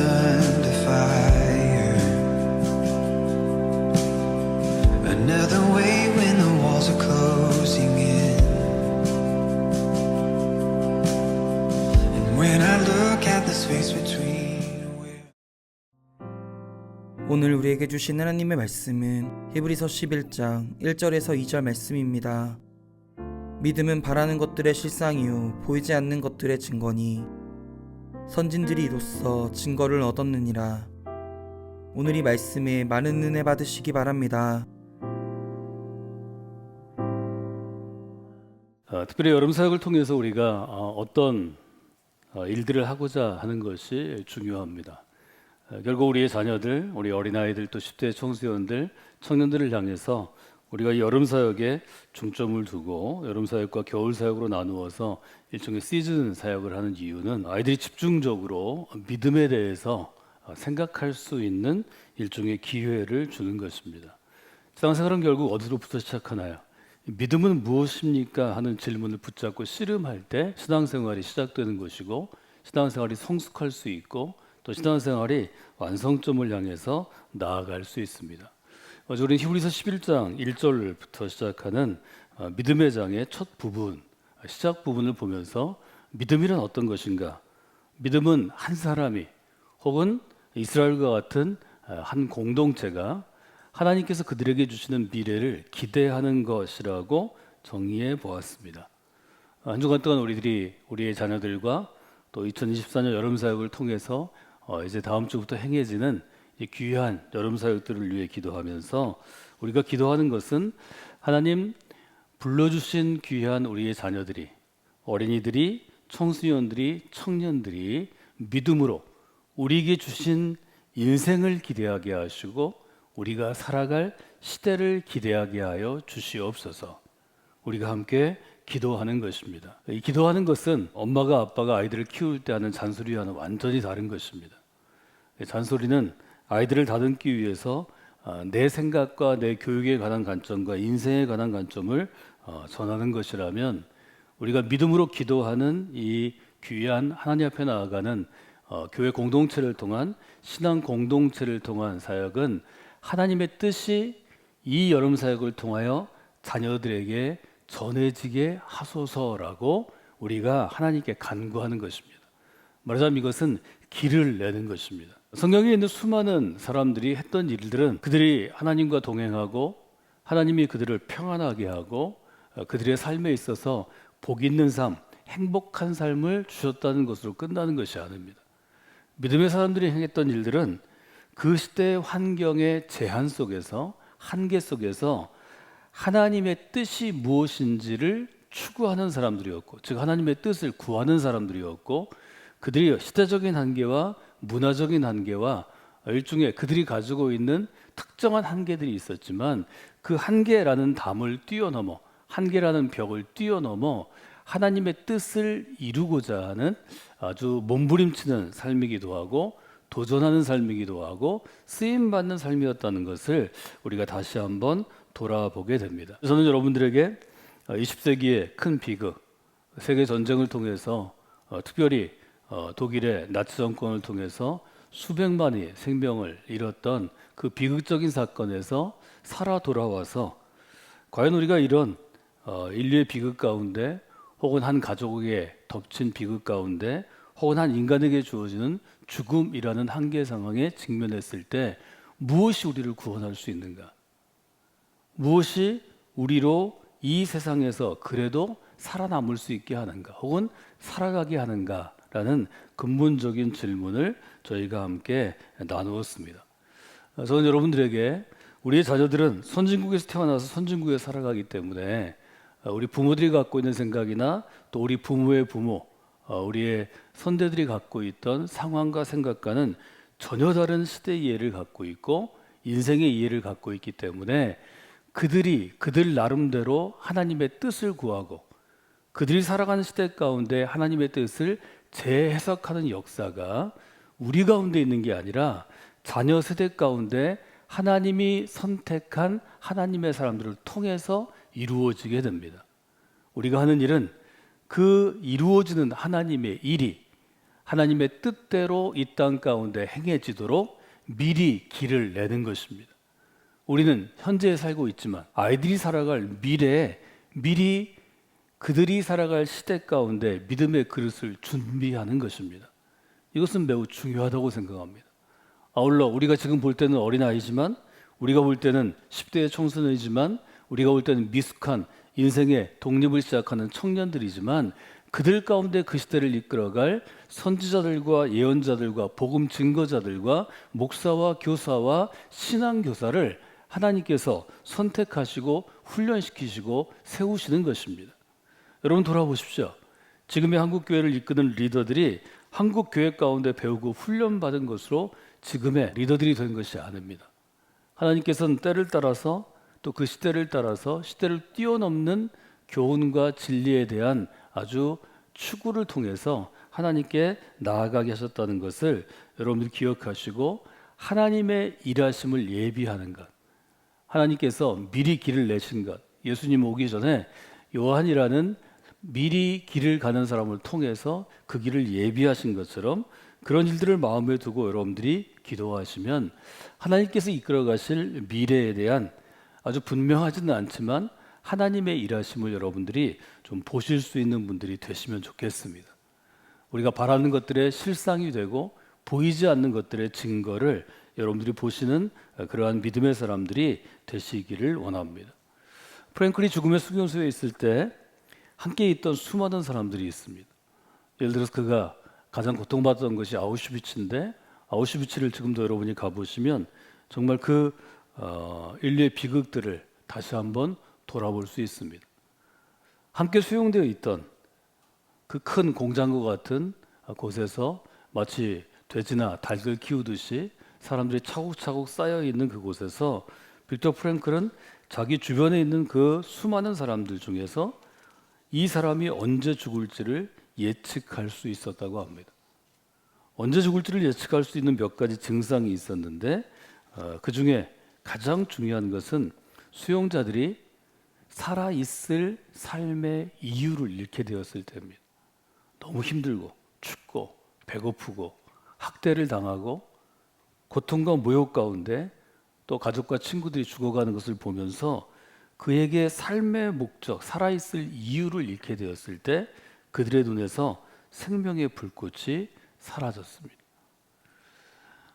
under fire. Another way when the walls are closing in. And when I look at the space between where... 오늘 우리에게 주신 하나님의 말씀은 히브리서 11장 1절에서 2절 말씀입니다. 믿음은 바라는 것들의 실상이요 보이지 않는 것들의 증거니 선진들이 이로써 증거를 얻었느니라. 오늘 이 말씀에 많은 은혜 받으시기 바랍니다. 특별히 여름 사역을 통해서 우리가 어떤 일들을 하고자 하는 것이 중요합니다. 결국 우리의 자녀들, 우리 어린아이들, 또 10대 청소년들, 청년들을 향해서 우리가 이 여름 사역에 중점을 두고 여름 사역과 겨울 사역으로 나누어서 일종의 시즌 사역을 하는 이유는 아이들이 집중적으로 믿음에 대해서 생각할 수 있는 일종의 기회를 주는 것입니다. 신앙생활은 결국 어디로부터 시작하나요? 믿음은 무엇입니까? 하는 질문을 붙잡고 씨름할 때 신앙생활이 시작되는 것이고, 신앙생활이 성숙할 수 있고, 또 신앙생활이 완성점을 향해서 나아갈 수 있습니다. 어제 우리는 히브리서 11장 1절부터 시작하는 믿음의 장의 첫 부분, 시작 부분을 보면서 믿음이란 어떤 것인가? 믿음은 한 사람이 혹은 이스라엘과 같은 한 공동체가 하나님께서 그들에게 주시는 미래를 기대하는 것이라고 정의해 보았습니다. 한 주간 동안 우리의 자녀들과 또 2024년 여름 사역을 통해서 이제 다음 주부터 행해지는 이 귀한 여름 사역들을 위해 기도하면서 우리가 기도하는 것은 하나님 불러주신 귀한 우리의 자녀들이, 어린이들이, 청소년들이, 청년들이 믿음으로 우리에게 주신 인생을 기대하게 하시고 우리가 살아갈 시대를 기대하게 하여 주시옵소서. 우리가 함께 기도하는 것입니다. 이 기도하는 것은 엄마가 아빠가 아이들을 키울 때 하는 잔소리와는 완전히 다른 것입니다. 잔소리는 아이들을 다듬기 위해서 내 생각과 내 교육에 관한 관점과 인생에 관한 관점을 전하는 것이라면, 우리가 믿음으로 기도하는 이 귀한 하나님 앞에 나아가는 교회 공동체를 통한 신앙 공동체를 통한 사역은 하나님의 뜻이 이 여름 사역을 통하여 자녀들에게 전해지게 하소서라고 우리가 하나님께 간구하는 것입니다. 말하자면 이것은 길을 내는 것입니다. 성경에 있는 수많은 사람들이 했던 일들은 그들이 하나님과 동행하고 하나님이 그들을 평안하게 하고 그들의 삶에 있어서 복 있는 삶, 행복한 삶을 주셨다는 것으로 끝나는 것이 아닙니다. 믿음의 사람들이 행했던 일들은 그 시대의 환경의 제한 속에서, 한계 속에서 하나님의 뜻이 무엇인지를 추구하는 사람들이었고, 즉 하나님의 뜻을 구하는 사람들이었고, 그들이 시대적인 한계와 문화적인 한계와 일종의 그들이 가지고 있는 특정한 한계들이 있었지만 그 한계라는 담을 뛰어넘어, 한계라는 벽을 뛰어넘어 하나님의 뜻을 이루고자 하는 아주 몸부림치는 삶이기도 하고 도전하는 삶이기도 하고 쓰임받는 삶이었다는 것을 우리가 다시 한번 돌아보게 됩니다. 저는 여러분들에게 20세기의 큰 비극, 세계 전쟁을 통해서 특별히 독일의 나치 정권을 통해서 수백만의 생명을 잃었던 그 비극적인 사건에서 살아 돌아와서 과연 우리가 이런 인류의 비극 가운데 혹은 한 가족에게 덮친 비극 가운데 혹은 한 인간에게 주어지는 죽음이라는 한계 상황에 직면했을 때 무엇이 우리를 구원할 수 있는가? 무엇이 우리로 이 세상에서 그래도 살아남을 수 있게 하는가? 혹은 살아가게 하는가? 라는 근본적인 질문을 저희가 함께 나누었습니다. 저는 여러분들에게 우리의 자녀들은 선진국에서 태어나서 선진국에 살아가기 때문에 우리 부모들이 갖고 있는 생각이나 또 우리 부모의 부모, 우리의 선대들이 갖고 있던 상황과 생각과는 전혀 다른 시대 이해를 갖고 있고 인생의 이해를 갖고 있기 때문에 그들 나름대로 하나님의 뜻을 구하고 그들이 살아가는 시대 가운데 하나님의 뜻을 재해석하는 역사가 우리 가운데 있는 게 아니라 자녀 세대 가운데 하나님이 선택한 하나님의 사람들을 통해서 이루어지게 됩니다. 우리가 하는 일은 그 이루어지는 하나님의 일이 하나님의 뜻대로 이 땅 가운데 행해지도록 미리 길을 내는 것입니다. 우리는 현재에 살고 있지만 아이들이 살아갈 미래에 미리 그들이 살아갈 시대 가운데 믿음의 그릇을 준비하는 것입니다. 이것은 매우 중요하다고 생각합니다. 아울러 우리가 지금 볼 때는 어린아이지만, 우리가 볼 때는 10대의 청소년이지만, 우리가 볼 때는 미숙한 인생의 독립을 시작하는 청년들이지만, 그들 가운데 그 시대를 이끌어갈 선지자들과 예언자들과 복음 증거자들과 목사와 교사와 신앙교사를 하나님께서 선택하시고 훈련시키시고 세우시는 것입니다. 여러분 돌아보십시오. 지금의 한국교회를 이끄는 리더들이 한국교회 가운데 배우고 훈련받은 것으로 지금의 리더들이 된 것이 아닙니다. 하나님께서는 때를 따라서 또 그 시대를 따라서 시대를 뛰어넘는 교훈과 진리에 대한 아주 추구를 통해서 하나님께 나아가게 하셨다는 것을 여러분들이 기억하시고, 하나님의 일하심을 예비하는 것, 하나님께서 미리 길을 내신 것, 예수님 오기 전에 요한이라는 미리 길을 가는 사람을 통해서 그 길을 예비하신 것처럼 그런 일들을 마음에 두고 여러분들이 기도하시면 하나님께서 이끌어 가실 미래에 대한 아주 분명하지는 않지만 하나님의 일하심을 여러분들이 좀 보실 수 있는 분들이 되시면 좋겠습니다. 우리가 바라는 것들의 실상이 되고 보이지 않는 것들의 증거를 여러분들이 보시는 그러한 믿음의 사람들이 되시기를 원합니다. 프랭클이 죽음의 수용소에 있을 때 함께 있던 수많은 사람들이 있습니다. 예를 들어서 그가 가장 고통받았던 것이 아우슈비츠인데, 아우슈비츠를 지금도 여러분이 가보시면 정말 그 인류의 비극들을 다시 한번 돌아볼 수 있습니다. 함께 수용되어 있던 그 큰 공장과 같은 곳에서 마치 돼지나 닭을 키우듯이 사람들이 차곡차곡 쌓여 있는 그곳에서 빅터 프랭클은 자기 주변에 있는 그 수많은 사람들 중에서 이 사람이 언제 죽을지를 예측할 수 있었다고 합니다. 언제 죽을지를 예측할 수 있는 몇 가지 증상이 있었는데 그 중에 가장 중요한 것은 수용자들이 살아있을 삶의 이유를 잃게 되었을 때입니다. 너무 힘들고 춥고 배고프고 학대를 당하고 고통과 모욕 가운데 또 가족과 친구들이 죽어가는 것을 보면서 그에게 삶의 목적, 살아있을 이유를 잃게 되었을 때 그들의 눈에서 생명의 불꽃이 사라졌습니다.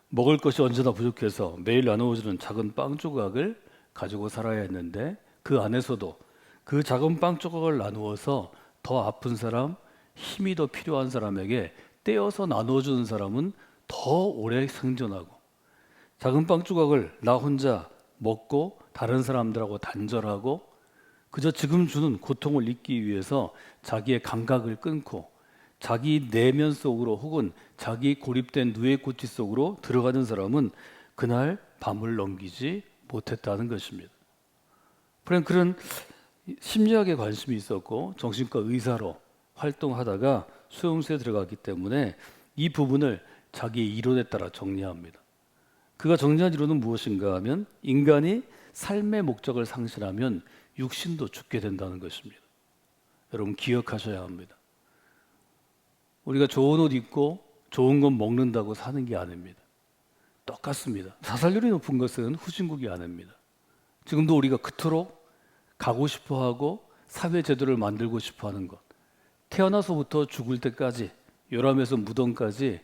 먹을 것이 언제나 부족해서 매일 나누어주는 작은 빵 조각을 가지고 살아야 했는데, 그 안에서도 그 작은 빵 조각을 나누어서 더 아픈 사람, 힘이 더 필요한 사람에게 떼어서 나눠주는 사람은 더 오래 생존하고, 작은 빵 조각을 나 혼자 먹고 다른 사람들하고 단절하고 그저 지금 주는 고통을 잊기 위해서 자기의 감각을 끊고 자기 내면 속으로 혹은 자기 고립된 누에 고치 속으로 들어가는 사람은 그날 밤을 넘기지 못했다는 것입니다. 프랭클은 심리학에 관심이 있었고 정신과 의사로 활동하다가 수용소에 들어갔기 때문에 이 부분을 자기의 이론에 따라 정리합니다. 그가 정리한 이론은 무엇인가 하면, 인간이 삶의 목적을 상실하면 육신도 죽게 된다는 것입니다. 여러분 기억하셔야 합니다. 우리가 좋은 옷 입고 좋은 것 먹는다고 사는 게 아닙니다. 똑같습니다. 자살률이 높은 것은 후진국이 아닙니다. 지금도 우리가 그토록 가고 싶어하고 사회제도를 만들고 싶어하는 것, 태어나서부터 죽을 때까지, 요람에서 무덤까지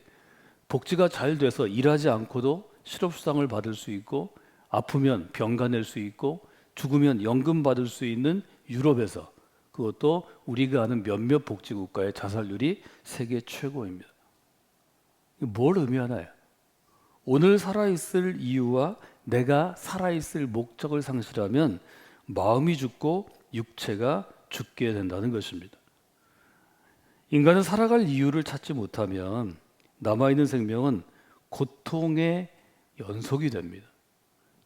복지가 잘 돼서 일하지 않고도 실업수당을 받을 수 있고, 아프면 병가 낼 수 있고, 죽으면 연금 받을 수 있는 유럽에서, 그것도 우리가 아는 몇몇 복지국가의 자살률이 세계 최고입니다. 뭘 의미하나요? 오늘 살아있을 이유와 내가 살아있을 목적을 상실하면 마음이 죽고 육체가 죽게 된다는 것입니다. 인간은 살아갈 이유를 찾지 못하면 남아있는 생명은 고통의 연속이 됩니다.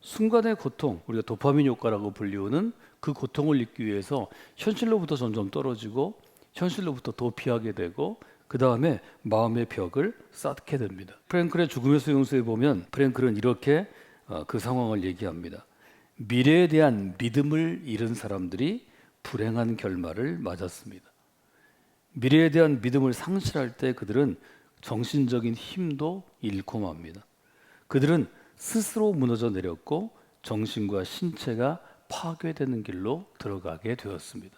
순간의 고통, 우리가 도파민 효과라고 불리우는 그 고통을 잊기 위해서 현실로부터 점점 떨어지고 현실로부터 도피하게 되고 그 다음에 마음의 벽을 쌓게 됩니다. 프랭클의 죽음의 수용소에 보면 프랭클은 이렇게 그 상황을 얘기합니다. 미래에 대한 믿음을 잃은 사람들이 불행한 결말을 맞았습니다. 미래에 대한 믿음을 상실할 때 그들은 정신적인 힘도 잃고 맙니다. 그들은 스스로 무너져 내렸고 정신과 신체가 파괴되는 길로 들어가게 되었습니다.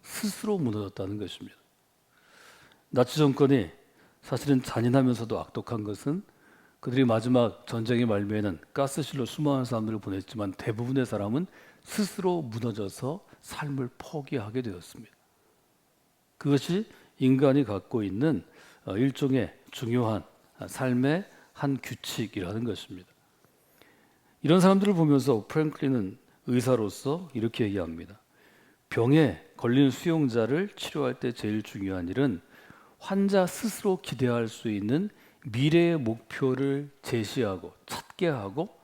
스스로 무너졌다는 것입니다. 나치 정권이 사실은 잔인하면서도 악독한 것은 그들이 마지막 전쟁의 말미에는 가스실로 수많은 사람들을 보냈지만 대부분의 사람은 스스로 무너져서 삶을 포기하게 되었습니다. 그것이 인간이 갖고 있는 일종의 중요한 삶의 한 규칙이라는 것입니다. 이런 사람들을 보면서 프랭클린은 의사로서 이렇게 얘기합니다. 병에 걸린 수용자를 치료할 때 제일 중요한 일은 환자 스스로 기대할 수 있는 미래의 목표를 제시하고 찾게 하고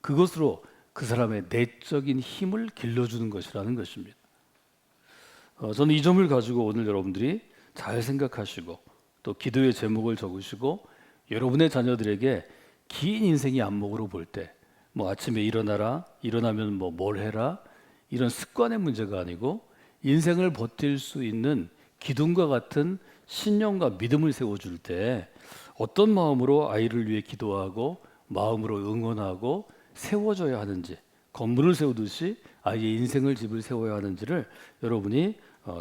그것으로 그 사람의 내적인 힘을 길러주는 것이라는 것입니다. 저는 이 점을 가지고 오늘 여러분들이 잘 생각하시고 또 기도의 제목을 적으시고 여러분의 자녀들에게 긴 인생의 안목으로 볼 때 뭐 아침에 일어나라, 일어나면 뭐 뭘 해라 이런 습관의 문제가 아니고 인생을 버틸 수 있는 기둥과 같은 신념과 믿음을 세워줄 때 어떤 마음으로 아이를 위해 기도하고 마음으로 응원하고 세워줘야 하는지 건물을 세우듯이 아이의 인생을 집을 세워야 하는지를 여러분이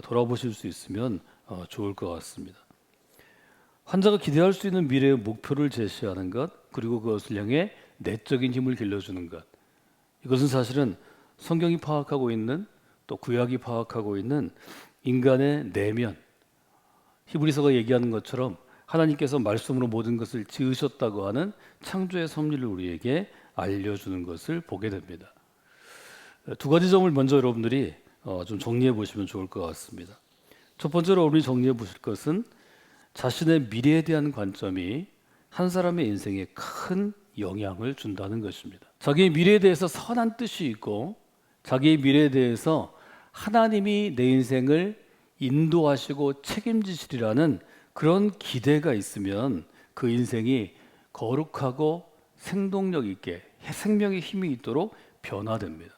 돌아보실 수 있으면 좋을 것 같습니다. 환자가 기대할 수 있는 미래의 목표를 제시하는 것 그리고 그것을 향해 내적인 힘을 길러주는 것 이것은 사실은 성경이 파악하고 있는 또 구약이 파악하고 있는 인간의 내면 히브리서가 얘기하는 것처럼 하나님께서 말씀으로 모든 것을 지으셨다고 하는 창조의 섭리를 우리에게 알려주는 것을 보게 됩니다. 두 가지 점을 먼저 여러분들이 좀 정리해 보시면 좋을 것 같습니다. 첫 번째로 여러분이 정리해 보실 것은 자신의 미래에 대한 관점이 한 사람의 인생에 큰 영향을 준다는 것입니다. 자기의 미래에 대해서 선한 뜻이 있고 자기의 미래에 대해서 하나님이 내 인생을 인도하시고 책임지시리라는 그런 기대가 있으면 그 인생이 거룩하고 생동력 있게 생명의 힘이 있도록 변화됩니다.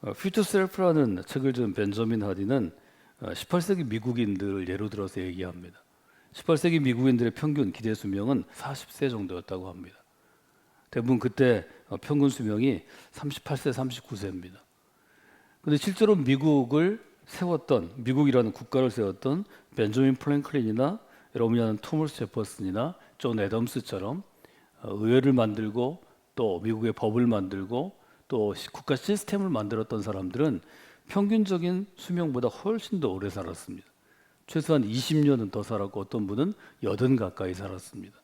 Future Self라는 책을 준 벤저민 하디는 18세기 미국인들을 예로 들어서 얘기합니다. 18세기 미국인들의 평균 기대 수명은 40세 정도였다고 합니다. 대부분 그때 평균 수명이 38세, 39세입니다. 그런데 실제로 미국이라는 국가를 세웠던 벤저민 프랭클린이나 여러분이 아는 토머스 제퍼슨이나 존 애덤스처럼 의회를 만들고 또 미국의 법을 만들고 또 국가 시스템을 만들었던 사람들은 평균적인 수명보다 훨씬 더 오래 살았습니다. 최소한 20년은 더 살았고 어떤 분은 80 가까이 살았습니다.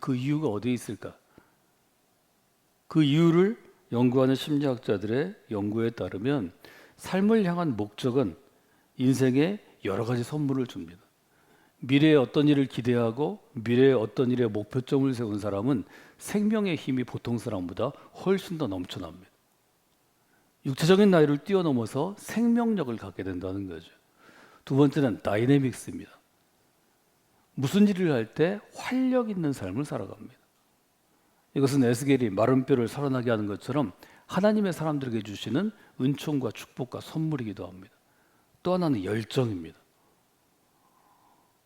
그 이유가 어디에 있을까? 그 이유를 연구하는 심리학자들의 연구에 따르면 삶을 향한 목적은 인생에 여러 가지 선물을 줍니다. 미래에 어떤 일을 기대하고 미래에 어떤 일에 목표점을 세운 사람은 생명의 힘이 보통 사람보다 훨씬 더 넘쳐납니다. 육체적인 나이를 뛰어넘어서 생명력을 갖게 된다는 거죠. 두 번째는 다이내믹스입니다. 무슨 일을 할 때 활력 있는 삶을 살아갑니다. 이것은 에스겔이 마른 뼈를 살아나게 하는 것처럼 하나님의 사람들에게 주시는 은총과 축복과 선물이기도 합니다. 또 하나는 열정입니다.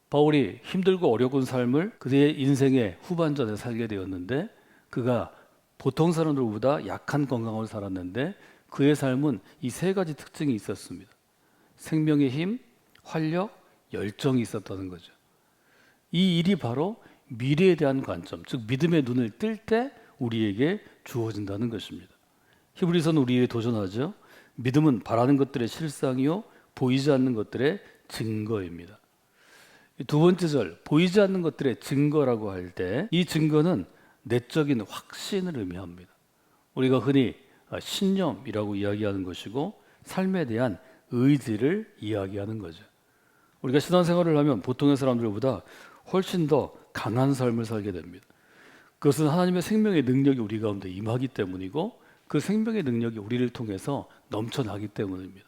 바울이 힘들고 어려운 삶을 그의 인생의 후반전에 살게 되었는데 그가 보통 사람들보다 약한 건강을 살았는데 그의 삶은 이 세 가지 특징이 있었습니다. 생명의 힘, 활력, 열정이 있었다는 거죠. 이 일이 바로 미래에 대한 관점, 즉 믿음의 눈을 뜰 때 우리에게 주어진다는 것입니다. 히브리서는 우리에게 도전하죠. 믿음은 바라는 것들의 실상이요 보이지 않는 것들의 증거입니다. 두 번째 절, 보이지 않는 것들의 증거라고 할 때 이 증거는 내적인 확신을 의미합니다. 우리가 흔히 신념이라고 이야기하는 것이고 삶에 대한 의지를 이야기하는 거죠. 우리가 신앙생활을 하면 보통의 사람들보다 훨씬 더 강한 삶을 살게 됩니다. 그것은 하나님의 생명의 능력이 우리 가운데 임하기 때문이고 그 생명의 능력이 우리를 통해서 넘쳐나기 때문입니다.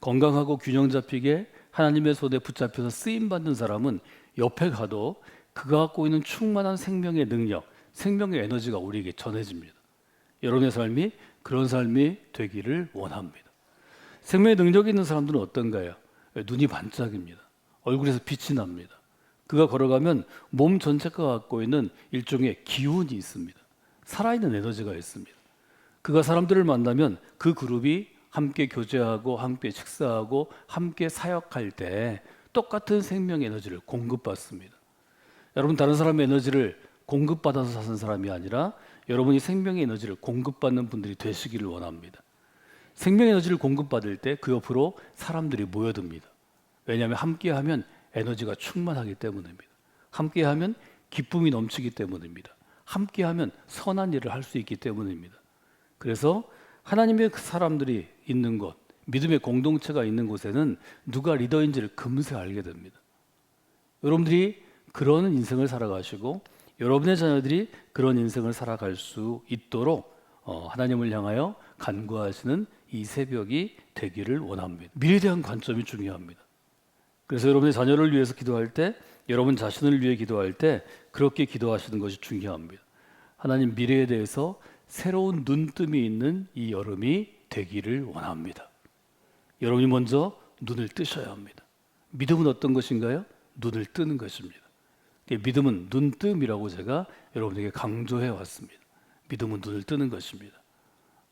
건강하고 균형 잡히게 하나님의 손에 붙잡혀서 쓰임받는 사람은 옆에 가도 그가 갖고 있는 충만한 생명의 능력, 생명의 에너지가 우리에게 전해집니다. 여러분의 삶이 그런 삶이 되기를 원합니다. 생명의 능력이 있는 사람들은 어떤가요? 눈이 반짝입니다. 얼굴에서 빛이 납니다. 그가 걸어가면 몸 전체가 갖고 있는 일종의 기운이 있습니다. 살아있는 에너지가 있습니다. 그가 사람들을 만나면 그 그룹이 함께 교제하고 함께 식사하고 함께 사역할 때 똑같은 생명 에너지를 공급받습니다. 여러분, 다른 사람의 에너지를 공급받아서 사는 사람이 아니라 여러분이 생명의 에너지를 공급받는 분들이 되시기를 원합니다. 생명 에너지를 공급받을 때 그 옆으로 사람들이 모여듭니다. 왜냐하면 함께하면 에너지가 충만하기 때문입니다. 함께하면 기쁨이 넘치기 때문입니다. 함께하면 선한 일을 할 수 있기 때문입니다. 그래서 하나님의 그 사람들이 있는 곳, 믿음의 공동체가 있는 곳에는 누가 리더인지를 금세 알게 됩니다. 여러분들이 그런 인생을 살아가시고 여러분의 자녀들이 그런 인생을 살아갈 수 있도록 하나님을 향하여 간구하시는 이 새벽이 되기를 원합니다. 미래에 대한 관점이 중요합니다. 그래서 여러분의 자녀를 위해서 기도할 때, 여러분 자신을 위해 기도할 때 그렇게 기도하시는 것이 중요합니다. 하나님, 미래에 대해서 새로운 눈뜸이 있는 이 여름이 되기를 원합니다. 여러분이 먼저 눈을 뜨셔야 합니다. 믿음은 어떤 것인가요? 눈을 뜨는 것입니다. 믿음은 눈뜸이라고 제가 여러분에게 강조해 왔습니다. 믿음은 눈을 뜨는 것입니다.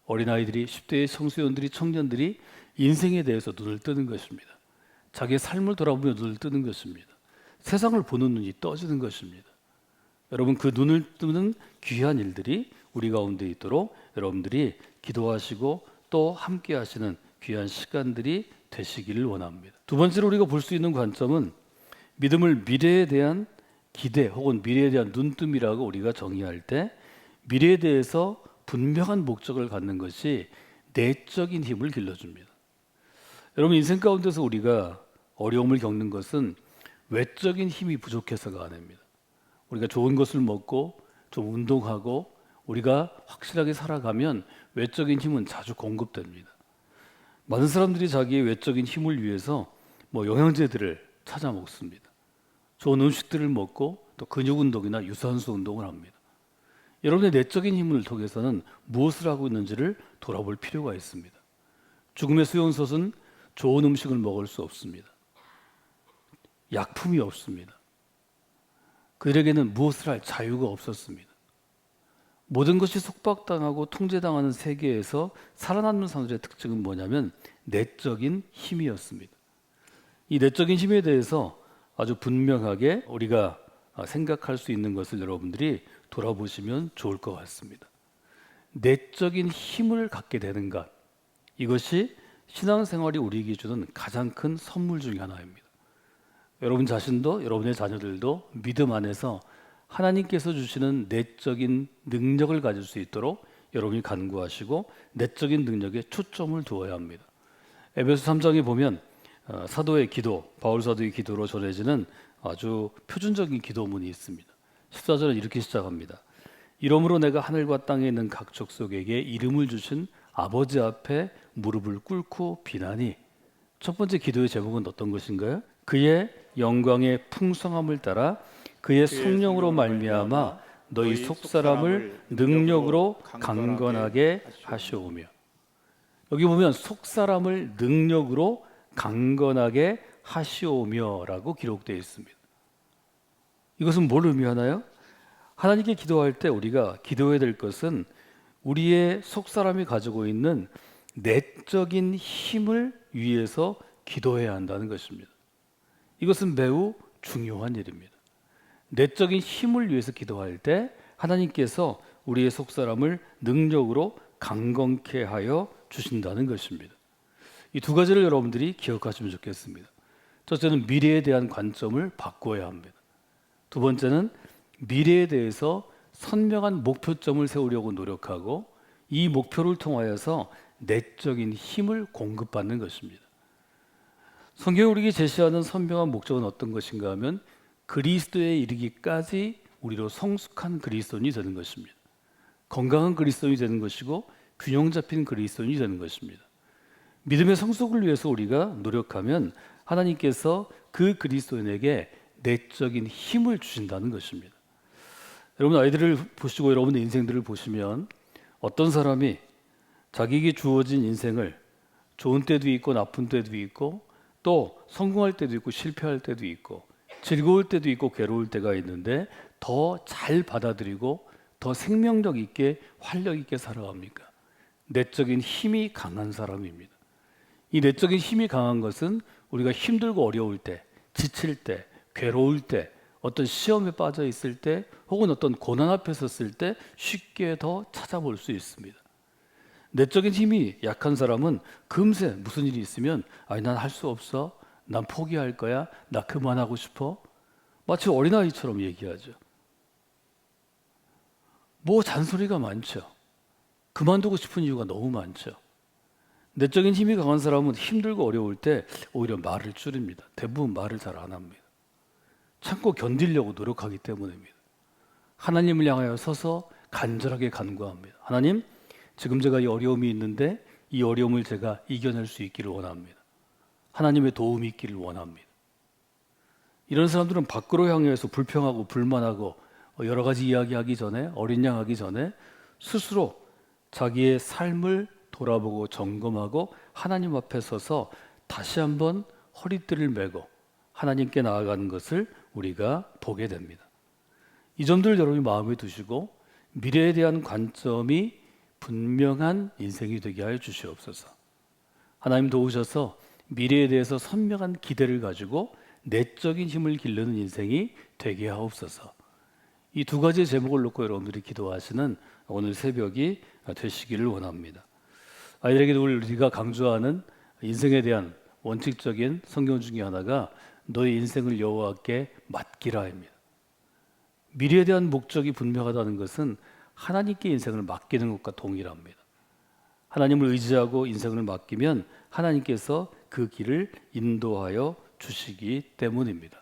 어린아이들이, 10대의 청소년들이, 청년들이 인생에 대해서 눈을 뜨는 것입니다. 자기의 삶을 돌아보며 눈을 뜨는 것입니다. 세상을 보는 눈이 떠지는 것입니다. 여러분, 그 눈을 뜨는 귀한 일들이 우리 가운데 있도록 여러분들이 기도하시고 또 함께 하시는 귀한 시간들이 되시기를 원합니다. 두 번째로 우리가 볼 수 있는 관점은 믿음을 미래에 대한 기대 혹은 미래에 대한 눈뜸이라고 우리가 정의할 때 미래에 대해서 분명한 목적을 갖는 것이 내적인 힘을 길러줍니다. 여러분, 인생 가운데서 우리가 어려움을 겪는 것은 외적인 힘이 부족해서가 아닙니다. 우리가 좋은 것을 먹고 좀 운동하고 우리가 확실하게 살아가면 외적인 힘은 자주 공급됩니다. 많은 사람들이 자기의 외적인 힘을 위해서 영양제들을 찾아 먹습니다. 좋은 음식들을 먹고 또 근육 운동이나 유산소 운동을 합니다. 여러분의 내적인 힘을 통해서는 무엇을 하고 있는지를 돌아볼 필요가 있습니다. 죽음의 수용소는 좋은 음식을 먹을 수 없습니다. 약품이 없습니다. 그들에게는 무엇을 할 자유가 없었습니다. 모든 것이 속박당하고 통제당하는 세계에서 살아남는 사람들의 특징은 뭐냐면 내적인 힘이었습니다. 이 내적인 힘에 대해서 아주 분명하게 우리가 생각할 수 있는 것을 여러분들이 돌아보시면 좋을 것 같습니다. 내적인 힘을 갖게 되는 것, 이것이 신앙생활이 우리에게 주는 가장 큰 선물 중에 하나입니다. 여러분 자신도 여러분의 자녀들도 믿음 안에서 하나님께서 주시는 내적인 능력을 가질 수 있도록 여러분이 간구하시고 내적인 능력에 초점을 두어야 합니다. 에베소 3장에 보면 사도의 기도, 바울 사도의 기도로 전해지는 아주 표준적인 기도문이 있습니다. 14절은 이렇게 시작합니다. 이러므로 내가 하늘과 땅에 있는 각 족속에게 이름을 주신 아버지 앞에 무릎을 꿇고 비나니. 첫 번째 기도의 제목은 어떤 것인가요? 그의 영광의 풍성함을 따라 그의 성령으로 말미암아 너희 속사람을 능력으로 강건하게 하시오며. 여기 보면 속사람을 능력으로 강건하게 하시오며라고 기록되어 있습니다. 이것은 뭘 의미하나요? 하나님께 기도할 때 우리가 기도해야 될 것은 우리의 속사람이 가지고 있는 내적인 힘을 위해서 기도해야 한다는 것입니다. 이것은 매우 중요한 일입니다. 내적인 힘을 위해서 기도할 때 하나님께서 우리의 속사람을 능력으로 강건케 하여 주신다는 것입니다. 이 두 가지를 여러분들이 기억하시면 좋겠습니다. 첫째는 미래에 대한 관점을 바꿔야 합니다. 두 번째는 미래에 대해서 선명한 목표점을 세우려고 노력하고 이 목표를 통하여서 내적인 힘을 공급받는 것입니다. 성경이 우리에게 제시하는 선명한 목적은 어떤 것인가 하면 그리스도에 이르기까지 우리로 성숙한 그리스도인이 되는 것입니다. 건강한 그리스도인이 되는 것이고 균형 잡힌 그리스도인이 되는 것입니다. 믿음의 성숙을 위해서 우리가 노력하면 하나님께서 그 그리스도인에게 내적인 힘을 주신다는 것입니다. 여러분 아이들을 보시고 여러분의 인생들을 보시면 어떤 사람이 자기에게 주어진 인생을 좋은 때도 있고 나쁜 때도 있고 또 성공할 때도 있고 실패할 때도 있고 즐거울 때도 있고 괴로울 때가 있는데 더 잘 받아들이고 더 생명력 있게 활력 있게 살아갑니까? 내적인 힘이 강한 사람입니다. 이 내적인 힘이 강한 것은 우리가 힘들고 어려울 때, 지칠 때, 괴로울 때, 어떤 시험에 빠져 있을 때, 혹은 어떤 고난 앞에 섰을 때 쉽게 더 찾아볼 수 있습니다. 내적인 힘이 약한 사람은 금세 무슨 일이 있으면 난 할 수 없어, 난 포기할 거야, 나 그만하고 싶어, 마치 어린아이처럼 얘기하죠. 뭐 잔소리가 많죠. 그만두고 싶은 이유가 너무 많죠. 내적인 힘이 강한 사람은 힘들고 어려울 때 오히려 말을 줄입니다. 대부분 말을 잘 안 합니다. 참고 견디려고 노력하기 때문입니다. 하나님을 향하여 서서 간절하게 간구합니다. 하나님, 지금 제가 이 어려움이 있는데 이 어려움을 제가 이겨낼 수 있기를 원합니다. 하나님의 도움이 있기를 원합니다. 이런 사람들은 밖으로 향해서 불평하고 불만하고 여러 가지 이야기하기 전에, 어린 양 하기 전에 스스로 자기의 삶을 돌아보고 점검하고 하나님 앞에 서서 다시 한번 허리띠를 메고 하나님께 나아가는 것을 우리가 보게 됩니다. 이 점들 여러분이 마음에 두시고 미래에 대한 관점이 분명한 인생이 되게 하여 주시옵소서. 하나님 도우셔서 미래에 대해서 선명한 기대를 가지고 내적인 힘을 기르는 인생이 되게 하옵소서. 이 두 가지 제목을 놓고 여러분들이 기도하시는 오늘 새벽이 되시기를 원합니다. 아이들에게도 우리가 강조하는 인생에 대한 원칙적인 성경 중에 하나가 너의 인생을 여호와께 맡기라입니다. 미래에 대한 목적이 분명하다는 것은 하나님께 인생을 맡기는 것과 동일합니다. 하나님을 의지하고 인생을 맡기면 하나님께서 그 길을 인도하여 주시기 때문입니다.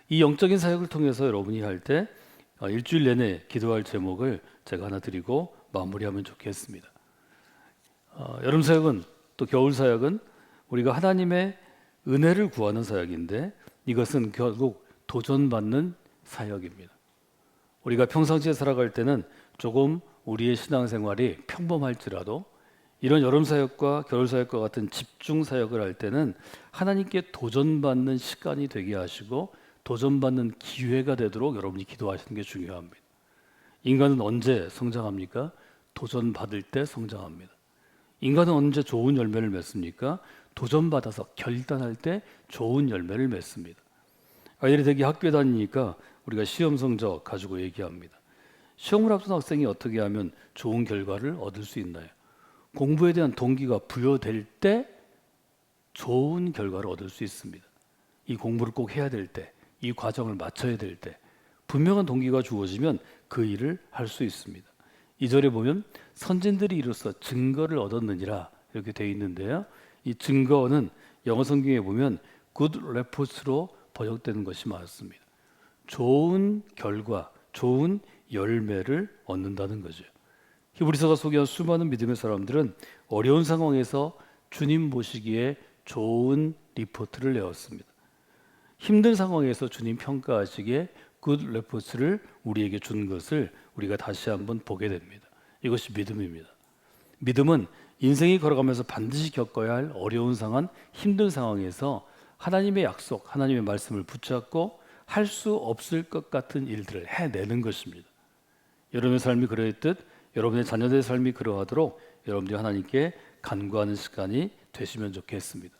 이 영적인 사역을 통해서 여러분이 할 때 일주일 내내 기도할 제목을 제가 하나 드리고 마무리하면 좋겠습니다. 여름 사역은 또 겨울 사역은 우리가 하나님의 은혜를 구하는 사역인데 이것은 결국 도전받는 사역입니다. 우리가 평상시에 살아갈 때는 조금 우리의 신앙생활이 평범할지라도 이런 여름 사역과 겨울 사역과 같은 집중 사역을 할 때는 하나님께 도전받는 시간이 되게 하시고 도전받는 기회가 되도록 여러분이 기도하시는 게 중요합니다. 인간은 언제 성장합니까? 도전받을 때 성장합니다. 인간은 언제 좋은 열매를 맺습니까? 도전받아서 결단할 때 좋은 열매를 맺습니다. 아이들이 되게 학교에 다니니까 우리가 시험 성적 가지고 얘기합니다. 시험을 앞둔 학생이 어떻게 하면 좋은 결과를 얻을 수 있나요? 공부에 대한 동기가 부여될 때 좋은 결과를 얻을 수 있습니다. 이 공부를 꼭 해야 될 때, 이 과정을 마쳐야 될 때 분명한 동기가 주어지면 그 일을 할 수 있습니다. 2절에 보면 선진들이 이로써 증거를 얻었느니라 이렇게 되어 있는데요. 이 증거는 영어 성경에 보면 good report로 번역되는 것이 맞습니다. 좋은 결과, 좋은 열매를 얻는다는 거죠. 히브리서가 소개한 수많은 믿음의 사람들은 어려운 상황에서 주님 보시기에 좋은 리포트를 내었습니다. 힘든 상황에서 주님 평가하시기에 굿 레포트를 우리에게 준 것을 우리가 다시 한번 보게 됩니다. 이것이 믿음입니다. 믿음은 인생이 걸어가면서 반드시 겪어야 할 어려운 상황, 힘든 상황에서 하나님의 약속, 하나님의 말씀을 붙잡고 할 수 없을 것 같은 일들을 해내는 것입니다. 여러분의 삶이 그러했듯 여러분의 자녀들의 삶이 그러하도록 여러분들이 하나님께 간구하는 시간이 되시면 좋겠습니다.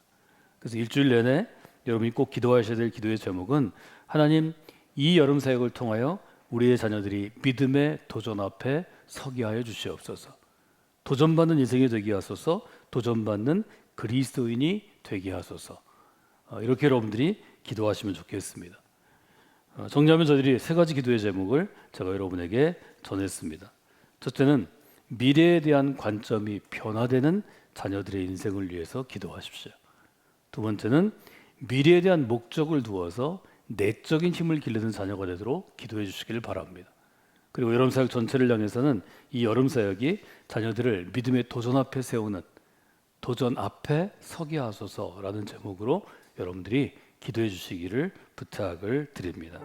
그래서 일주일 내내 여러분이 꼭 기도하셔야 될 기도의 제목은 하나님, 이 여름 사역을 통하여 우리의 자녀들이 믿음의 도전 앞에 서게 하여 주시옵소서. 도전받는 인생이 되게 하소서. 도전받는 그리스도인이 되게 하소서. 이렇게 여러분들이 기도하시면 좋겠습니다. 정리하면 저희들이 세 가지 기도의 제목을 제가 여러분에게 전했습니다. 첫째는 미래에 대한 관점이 변화되는 자녀들의 인생을 위해서 기도하십시오. 두 번째는 미래에 대한 목적을 두어서 내적인 힘을 기르는 자녀가 되도록 기도해 주시기를 바랍니다. 그리고 여름 사역 전체를 향해서는 이 여름 사역이 자녀들을 믿음의 도전 앞에 세우는 도전 앞에 서게 하소서라는 제목으로 여러분들이 기도해 주시기를 부탁을 드립니다.